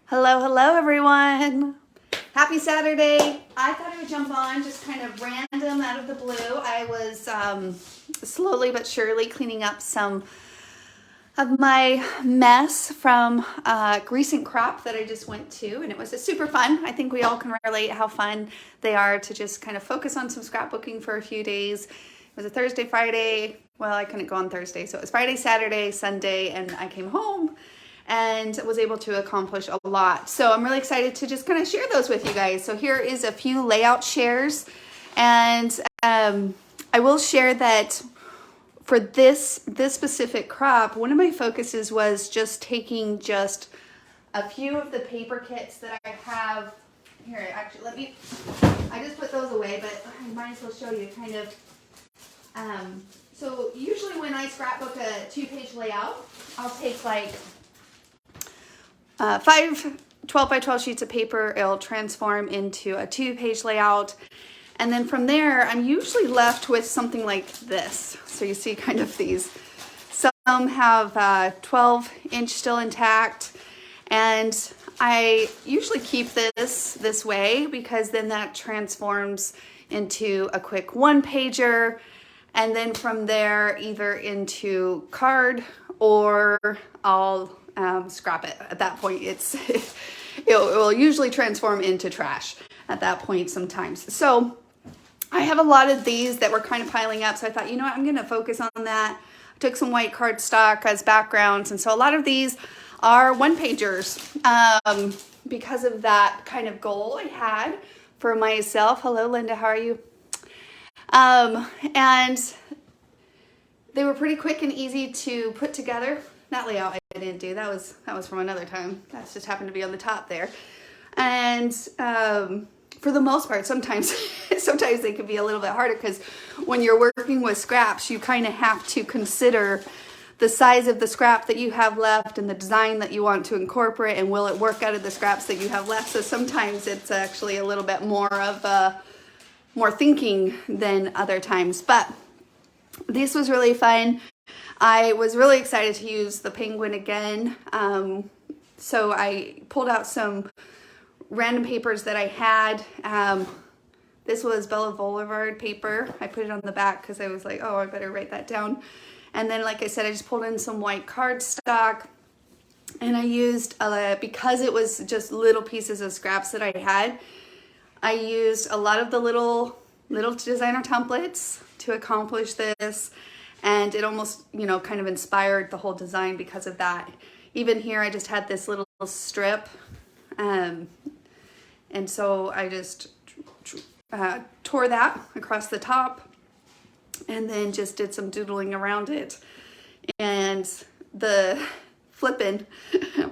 Hello, hello everyone. Happy Saturday. I thought I would jump on just kind of random out of the blue. I was slowly but surely cleaning up some of my mess from a recent crop that I just went to, and it was super fun. I think we all can relate how fun they are to just kind of focus on some scrapbooking for a few days. It was a Thursday, Friday. Well, I couldn't go on Thursday, so it was Friday, Saturday, Sunday, and I came home and was able to accomplish a lot. So I'm really excited to just kind of share those with you guys. So here is a few layout shares, and I will share that for this specific crop, one of my focuses was just taking just a few of the paper kits that I have. Here, actually, I just put those away, but I might as well show you kind of. So usually when I scrapbook a 2-page layout, I'll take like 5 12 by 12 sheets of paper. It'll transform into a 2-page layout. And then from there, I'm usually left with something like this. So you see kind of these. Some have 12-inch still intact. And I usually keep this way because then that transforms into a quick 1-pager. And then from there, either into card or I'll scrap it. At that point, it will usually transform into trash at that point sometimes. So I have a lot of these that were kind of piling up. So I thought, you know what, I'm going to focus on that. I took some white cardstock as backgrounds. And so a lot of these are 1-pagers because of that kind of goal I had for myself. Hello, Linda. How are you? And they were pretty quick and easy to put together. That layout I didn't do. That was from another time. That just happened to be on the top there. And for the most part, sometimes they can be a little bit harder because when you're working with scraps, you kind of have to consider the size of the scrap that you have left and the design that you want to incorporate, and will it work out of the scraps that you have left. So sometimes it's actually a little bit more of more thinking than other times. But this was really fun. I was really excited to use the penguin again. So I pulled out some random papers that I had. This was Bella Boulevard paper. I put it on the back because I was like, oh, I better write that down. And then, like I said, I just pulled in some white cardstock. And I used, because it was just little pieces of scraps that I had, I used a lot of the little designer templates to accomplish this. And it almost, kind of inspired the whole design because of that. Even here, I just had this little strip. And so I just tore that across the top and then just did some doodling around it. And the flippin'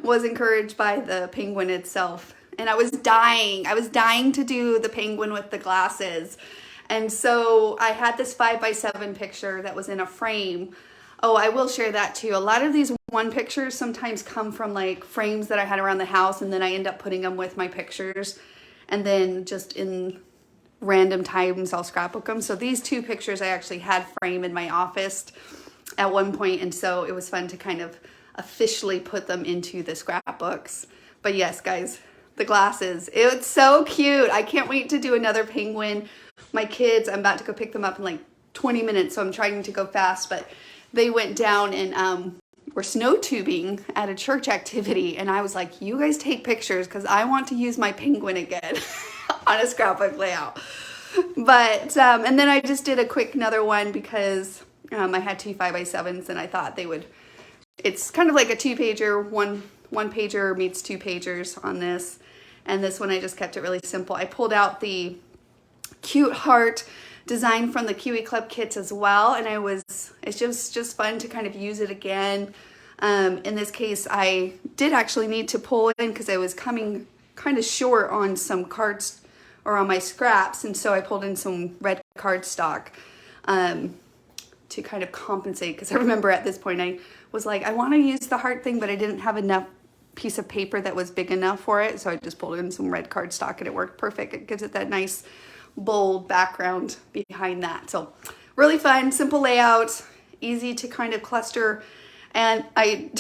was encouraged by the penguin itself. And I was dying to do the penguin with the glasses. And so I had this 5x7 picture that was in a frame. Oh, I will share that too. A lot of these 1 pictures sometimes come from like frames that I had around the house, and then I end up putting them with my pictures. And then just in random times, I'll scrapbook them. So these 2 pictures I actually had framed in my office at one point. And so it was fun to kind of officially put them into the scrapbooks. But yes, guys, the glasses, it's so cute. I can't wait to do another penguin. My kids, I'm about to go pick them up in like 20 minutes, so I'm trying to go fast, but they went down and were snow tubing at a church activity, and I was like, you guys take pictures because I want to use my penguin again on a scrapbook layout. But and then I just did a quick another one because I had 2 5x7s, and I thought they would, it's kind of like a 2-pager, one pager meets 2 pagers on this. And this one I just kept it really simple. I pulled out the cute heart design from the Kiwi Club kits as well, and it's just fun to kind of use it again. In this case, I did actually need to pull in because I was coming kind of short on some cards or on my scraps, and so I pulled in some red cardstock to kind of compensate, because I remember at this point I was like, I want to use the heart thing, but I didn't have enough piece of paper that was big enough for it, so I just pulled in some red cardstock and it worked perfect. It gives it that nice bold background behind that. So really fun, simple layout, easy to kind of cluster. And I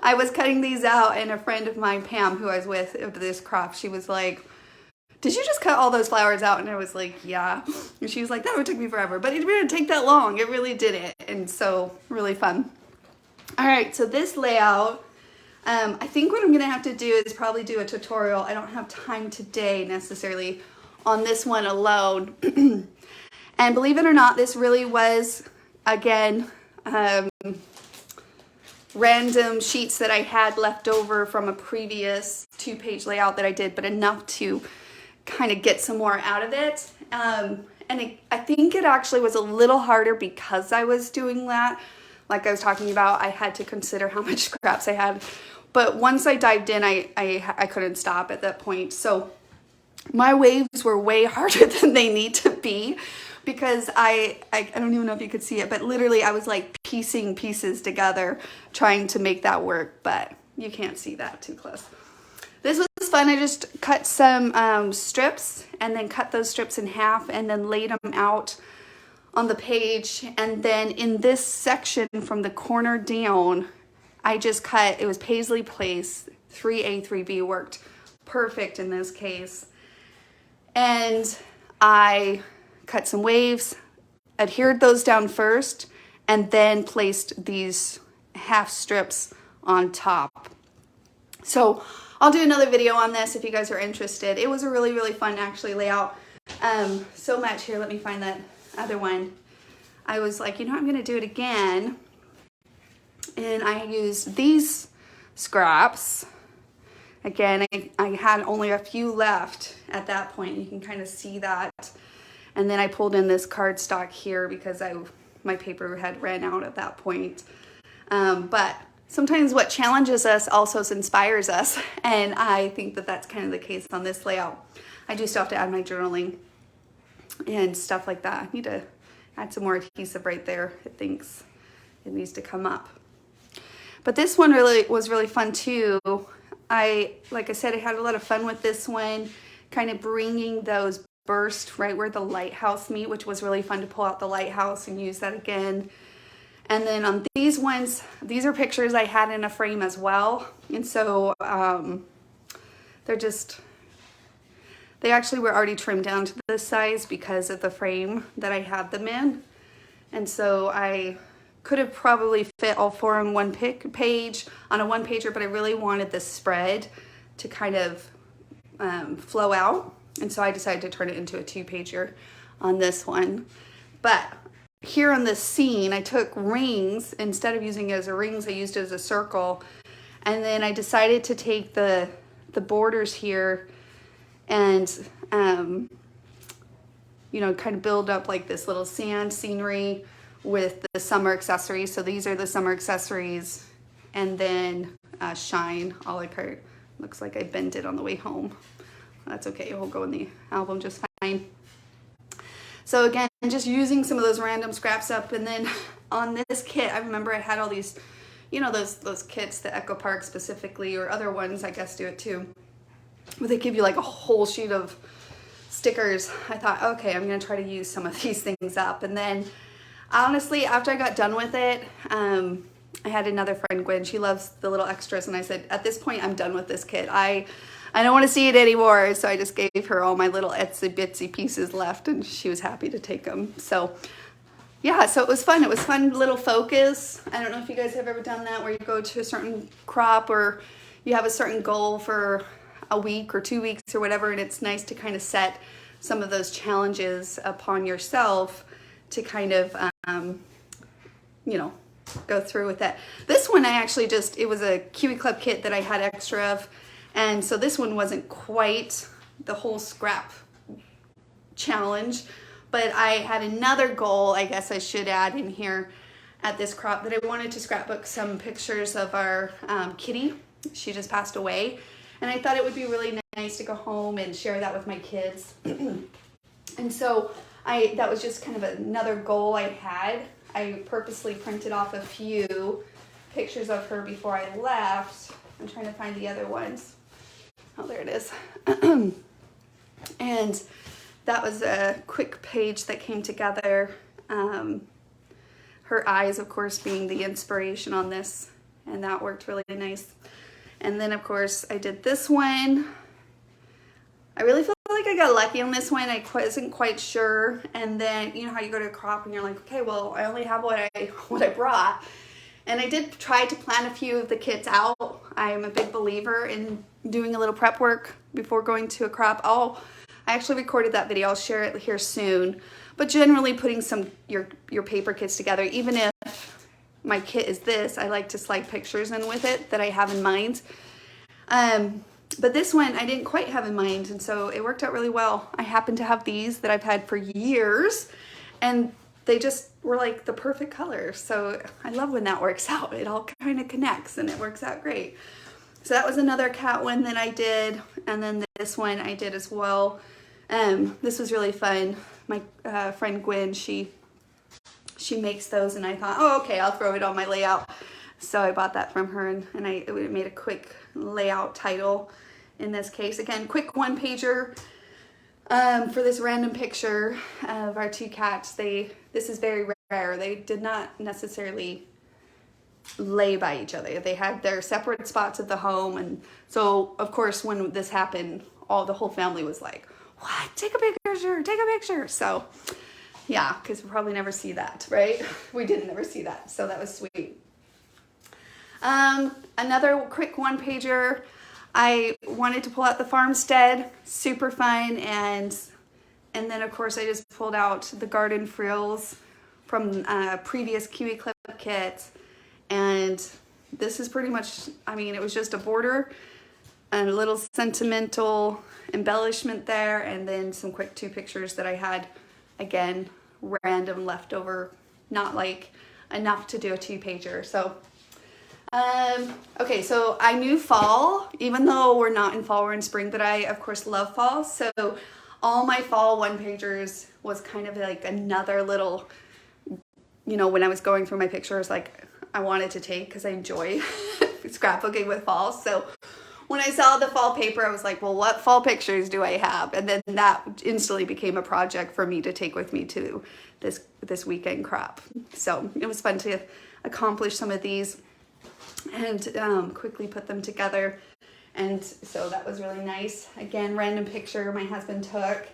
I was cutting these out, and a friend of mine, Pam, who I was with at this craft, she was like, did you just cut all those flowers out? And I was like, yeah. And she was like, that would take me forever, but it didn't take that long. It really didn't. And so really fun. All right, so this layout, I think what I'm gonna have to do is probably do a tutorial. I don't have time today necessarily on this one alone. And believe it or not, this really was, again, random sheets that I had left over from a previous 2-page layout that I did, but enough to kind of get some more out of it. I think it actually was a little harder because I was doing that. Like I was talking about, I had to consider how much scraps I had. But once I dived in, I couldn't stop at that point. So my waves were way harder than they need to be, because I don't even know if you could see it, but literally I was like piecing pieces together trying to make that work, but you can't see that too close. This was fun. I just cut some strips and then cut those strips in half and then laid them out on the page. And then in this section from the corner down, I just cut, it was Paisley Place, 3A, 3B, worked perfect in this case. And I cut some waves, adhered those down first, and then placed these half strips on top. So I'll do another video on this if you guys are interested. It was a really, really fun actually layout. So much here, let me find that other one. I was like, you know, I'm gonna do it again. And I used these scraps. Again, I had only a few left at that point. You can kind of see that. And then I pulled in this cardstock here because my paper had ran out at that point. But sometimes what challenges us also inspires us. And I think that that's kind of the case on this layout. I do still have to add my journaling and stuff like that. I need to add some more adhesive right there. It thinks it needs to come up. But this one was really fun too. Like I said, I had a lot of fun with this one, kind of bringing those bursts right where the lighthouse meet, which was really fun to pull out the lighthouse and use that again. And then on these ones, these are pictures I had in a frame as well. And so they actually were already trimmed down to this size because of the frame that I had them in. And so I could have probably fit all 4 on one page on a 1-pager, but I really wanted the spread to kind of flow out. And so I decided to turn it into a 2-pager on this one. But here on this scene, I took rings. Instead of using it as a rings, I used it as a circle. And then I decided to take the borders here and, you know, kind of build up like this little sand scenery with the summer accessories. So these are the summer accessories. And then shine a la carte. Looks like I bent it on the way home. That's okay, it will go in the album just fine. So again, just using some of those random scraps up. And then on this kit, I remember I had all these, you know, those kits, the Echo Park specifically, or other ones I guess do it too, where they give you like a whole sheet of stickers. I thought, okay, I'm gonna try to use some of these things up. And then honestly, after I got done with it, I had another friend, Gwen, she loves the little extras, and I said, at this point, I'm done with this kit. I don't want to see it anymore, so I just gave her all my little itsy bitsy pieces left, and she was happy to take them. So yeah, so it was fun. It was fun little focus. I don't know if you guys have ever done that, where you go to a certain crop or you have a certain goal for a week or 2 weeks or whatever, and it's nice to kind of set some of those challenges upon yourself to kind of, you know, go through with that. This one I actually it was a Kiwi Club kit that I had extra of, and so this one wasn't quite the whole scrap challenge, but I had another goal, I guess I should add in here at this crop, that I wanted to scrapbook some pictures of our kitty. She just passed away, and I thought it would be really nice to go home and share that with my kids. And so that was just kind of another goal I had. I purposely printed off a few pictures of her before I left. I'm trying to find the other ones. Oh, there it is. And that was a quick page that came together. Her eyes, of course, being the inspiration on this. and that worked really nice. And then of course I did this one. I really feel like I got lucky on this one. I wasn't quite sure. And then you know how you go to a crop and you're like, okay, well, I only have what I brought. And I did try to plan a few of the kits out. I'm a big believer in doing a little prep work before going to a crop. I actually recorded that video. I'll share it here soon. But generally putting your paper kits together, even if my kit is this, I like to slide pictures in with it that I have in mind. But this one I didn't quite have in mind, and so it worked out really well. I happen to have these that I've had for years, and they just were like the perfect color. So I love when that works out. It all kind of connects and it works out great. So that was another cat one that I did, and then this one I did as well. This was really fun. My friend Gwen, she makes those, and I thought, oh, okay, I'll throw it on my layout. So I bought that from her, and I made a quick layout title in this case. Again, quick one-pager for this random picture of our two cats. This is very rare. They did not necessarily lay by each other. They had their separate spots at the home, and so of course when this happened, the whole family was like, what? Take a picture, take a picture. So yeah, because we'll probably never see that, right? We didn't ever see that, so that was sweet. Another quick one-pager. I wanted to pull out the farmstead, super fun, and then of course I just pulled out the garden frills from previous Kiwi Clip kit, and this is pretty much, I mean, it was just a border and a little sentimental embellishment there, and then some quick 2 pictures that I had, again, random leftover, not like enough to do a 2-pager. So okay, so I knew fall, even though we're not in fall, we're in spring, but I of course love fall. So all my fall one-pagers was kind of like another little, you know, when I was going through my pictures, like I wanted to take, because I enjoy scrapbooking with fall. So when I saw the fall paper, I was like, well, what fall pictures do I have? And then that instantly became a project for me to take with me to this weekend crop. So it was fun to accomplish some of these and quickly put them together, and so that was really nice. Again, random picture my husband took,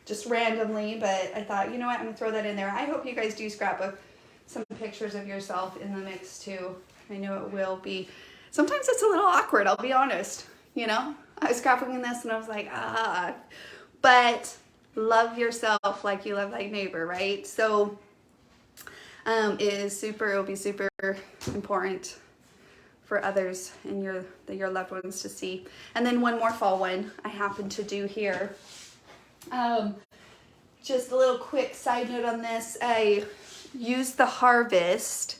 just randomly, but I thought, you know what, I'm gonna throw that in there. I hope you guys do scrapbook some pictures of yourself in the mix too. I know it will be. Sometimes it's a little awkward, I'll be honest. You know, I was scrapbooking this and I was like, but love yourself like you love thy neighbor, right? So it'll be super important for others and your loved ones to see. And then one more fall one I happen to do here. Just a little quick side note on this. I used the Harvest,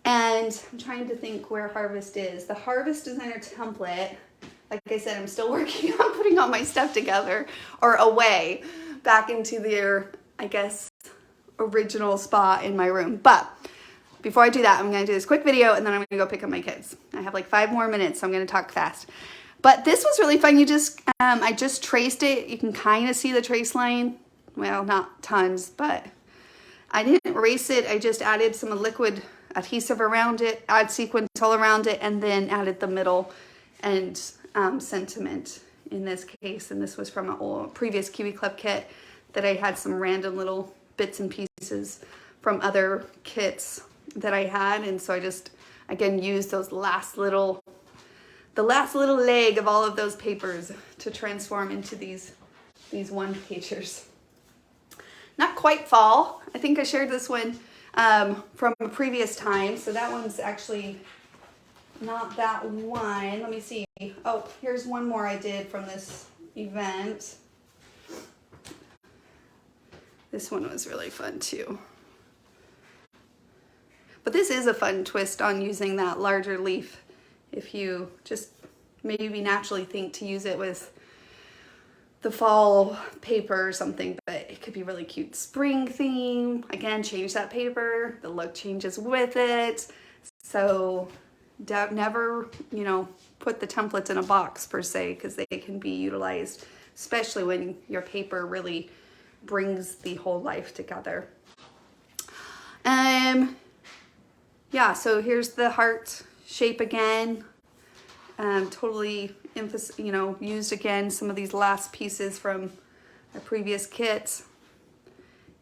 and I'm trying to think where Harvest is. The Harvest Designer template, like I said, I'm still working on putting all my stuff together or away back into their, I guess, original spot in my room. But before I do that, I'm going to do this quick video, and then I'm going to go pick up my kids. I have like 5 more minutes, so I'm going to talk fast. But this was really fun. I just traced it. You can kind of see the trace line. Well, not tons, but I didn't erase it. I just added some liquid adhesive around it, add sequins all around it, and then added the middle and sentiment in this case. And this was from an previous Kiwi Club kit that I had some random little bits and pieces from other kits that I had, and so I just again used those the last little leg of all of those papers to transform into these one-pagers. Not quite fall. I think I shared this one from a previous time, so that one's actually not that one. Let me see. Oh, here's one more I did from this event. This one was really fun too. But this is a fun twist on using that larger leaf if you just maybe naturally think to use it with the fall paper or something, but it could be really cute spring theme. Again, change that paper, the look changes with it. So never, you know, put the templates in a box per se, because they can be utilized, especially when your paper really brings the whole life together. yeah, so here's the heart shape again. Totally used again some of these last pieces from a previous kit,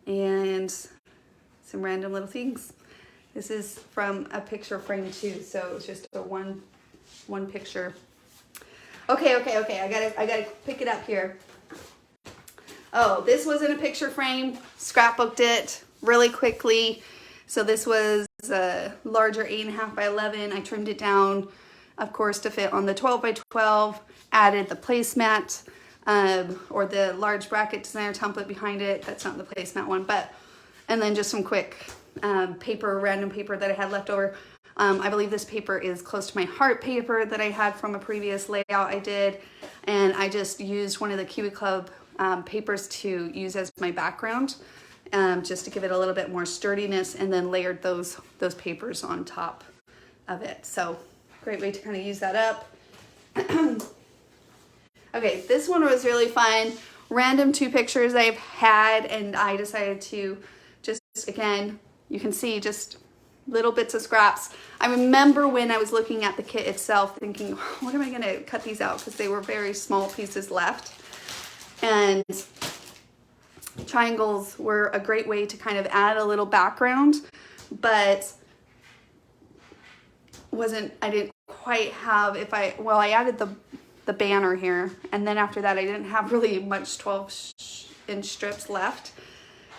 and some random little things. This is from a picture frame too, so it's just a one picture. Okay, I gotta pick it up here. Oh, this wasn't a picture frame. Scrapbooked it really quickly. So this was a larger 8.5 by 11. I trimmed it down, of course, to fit on the 12 by 12. Added the placemat, or the large bracket designer template behind it. That's not the placemat one, and then just some quick random paper that I had left over. I believe this paper is close to my heart paper that I had from a previous layout I did, and I just used one of the Kiwi Club papers to use as my background, just to give it a little bit more sturdiness, and then layered those papers on top of it. So great way to kind of use that up. Okay, this one was really fun. Random 2 pictures I've had, and I decided to just, again, you can see just little bits of scraps. I remember when I was looking at the kit itself thinking, what am I gonna cut these out? Because they were very small pieces left. And triangles were a great way to kind of add a little background, but I didn't quite have, I added the banner here, and then after that I didn't have really much 12-inch strips left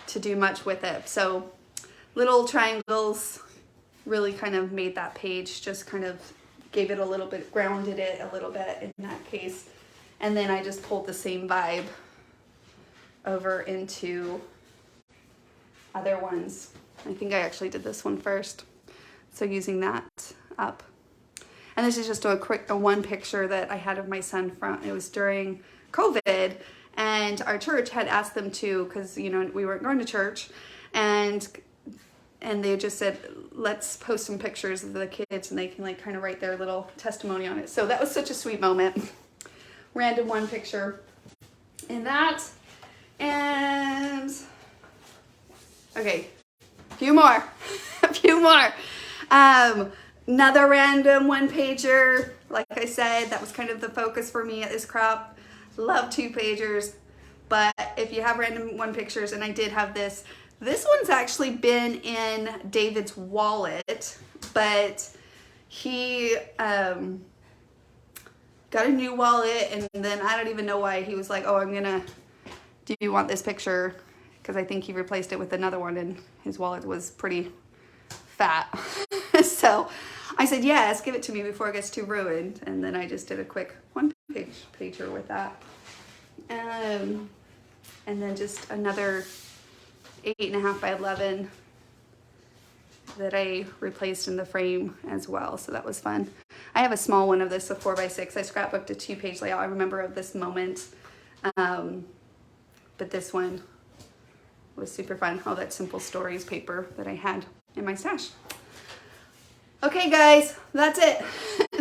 to do much with it. So little triangles really kind of made that page, just kind of gave it a little bit, grounded it a little bit in that case. And then I just pulled the same vibe over into other ones. I think I actually did this one first. So using that up. And this is just a one picture that I had of my son from, it was during COVID, and our church had asked them to, because we weren't going to church, and they just said, let's post some pictures of the kids, and they can like kind of write their little testimony on it. So that was such a sweet moment. Random 1 picture in that. And okay, a few more. Another random 1 pager. Like I said, that was kind of the focus for me at this crop. Love 2 pagers, but if you have random 1 pictures, and I did have this one's actually been in David's wallet, but he got a new wallet, and then I don't even know why he was like, oh, do you want this picture? Because I think he replaced it with another one, and his wallet was pretty fat. So I said, yes, give it to me before it gets too ruined. And then I just did a quick 1 pager with that. And then just another 8.5 by 11 that I replaced in the frame as well. So that was fun. I have a small one of this, a 4x6. I scrapbooked a 2-page layout. I remember of this moment. But this one was super fun. All that Simple Stories paper that I had in my stash. Okay guys, that's it.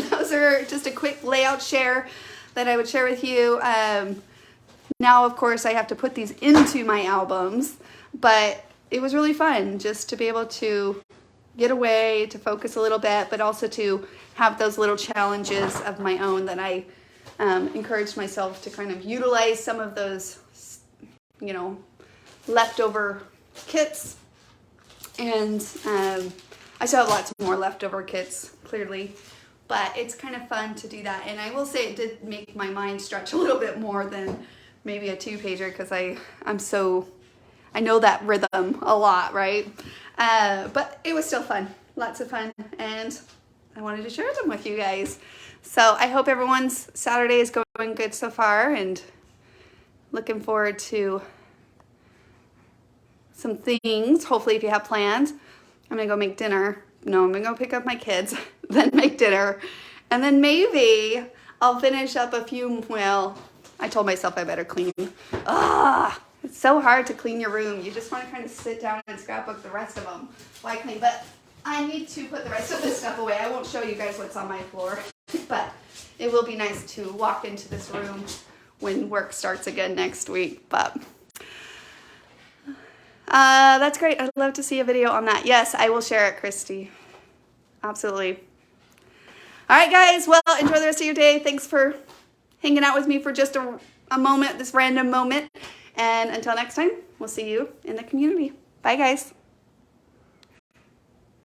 Those are just a quick layout share that I would share with you. Now, of course, I have to put these into my albums, but it was really fun just to be able to get away, to focus a little bit, but also to have those little challenges of my own that I encouraged myself to kind of utilize some of those, leftover kits. And I still have lots more leftover kits, clearly, but it's kind of fun to do that. And I will say it did make my mind stretch a little bit more than maybe a 2-pager, because I know that rhythm a lot, right? But it was still fun, lots of fun, and I wanted to share them with you guys. So I hope everyone's Saturday is going good so far, and looking forward to some things. Hopefully, if you have plans, I'm gonna go make dinner. No, I'm gonna go pick up my kids, then make dinner, and then maybe I'll finish up a few, I told myself I better clean. It's so hard to clean your room. You just want to kind of sit down and scrapbook the rest of them while I clean. But I need to put the rest of this stuff away. I won't show you guys what's on my floor, but it will be nice to walk into this room when work starts again next week. But that's great. I'd love to see a video on that. Yes, I will share it, Christy. absolutely. All right, guys. Well, enjoy the rest of your day. Thanks for hanging out with me for just a moment, this random moment. And until next time, we'll see you in the community. Bye, guys.